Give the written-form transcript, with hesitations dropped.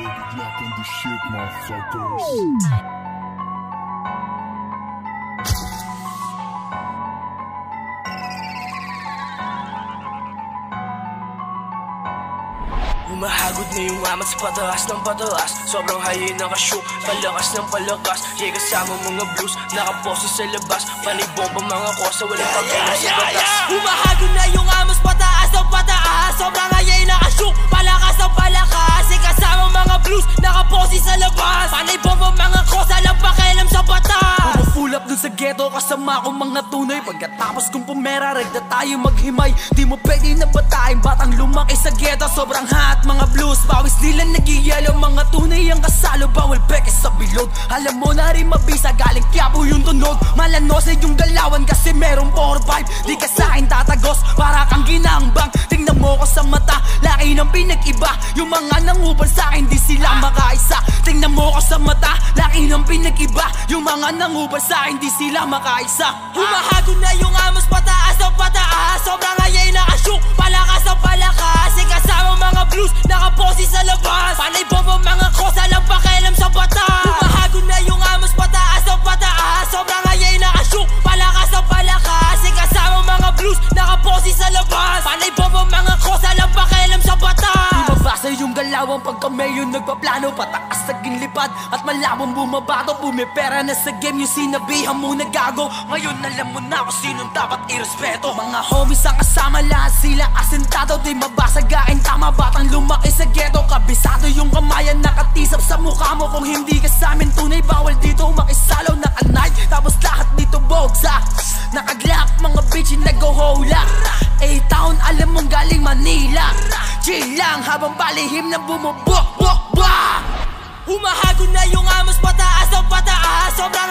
Boogie Glock on the shit, motherfuckers. Humahagod na yung amat sa pataas ng pataas. Sobrang hayin nakashoot, palakas ng palakas. Yeah, kasama mga blues, nakapose sa labas. Panay bomba mga kosa, walang pagkailan sa batas. Humahagod na yung amat sa pataas ng pataas. Sobrang hayin nakashoot, palakas ng palakas. Yeah, kasama mga blues, nakapose sa labas. Panay bomba mga kosa, walang pagkailan sa batas. Pull up dun sa ghetto, kasama ko mga tunay. Pagkatapos kong pumera, regda tayo maghimay. Di mo pwede na batayin, batang lumaki sa ghetto. Sobrang hot, mga blues, pawis nila nag-i-yellow. Mga tunay ang kasalo, bawal peke sa bilog. Alam mo na rin mabisa, galing Quiapo yung tunog. Malanosay yung galawan kasi merong 4-5. Di ka sa'kin tatagos, para kang ginambang. Tingnan mo ko sa mata, laki ng pinag-iba. Yung mga nangupan sa'kin, di sila makaisa. Tingnan mo ko sa mata, laki ng pinag-iba. Yung mga nangupan sa'kin, di sila makaisa. Humahagod na yung amos pataas ng pataas. Sobrang hayay nakashoot, palakas ng palakas. Kasama mga blues, nakapose sa labas. Panay bomba mga kosa, lang pakialam sa batas. Humahagod na yung amos pataas ng pataas. Sobrang hayay nakashoot, palakas ng palakas. Kasama mga blues, nakapose sa labas. Panay bomba mga kosa, lang pakialam sa batas. Di mabasa yung galawang pag kami yung nagpaplano. Pataas sa ginlipad at malabong bumabato. Pumipera na sa game yung sinabihan mo na gago. Ngayon alam mo na kung sinong dapat irespeto. Mga homies ang kasama, lahat sila asentado. Di mabasagain, tama batang lumaki sa ghetto. Kabisado yung kamayan, nakatisap sa mukha mo. Kung hindi ka sa amin tunay, bawal dito makisalaw. Naka-night, tapos lahat dito bogsa. Naka-glock, mga bitch nag-go-hola. A-town, alam mong galing Manila. Chill lang habang balihim na bumubok-bok-bok. Humahagod na yung amos pataas ng pataas. Sobrang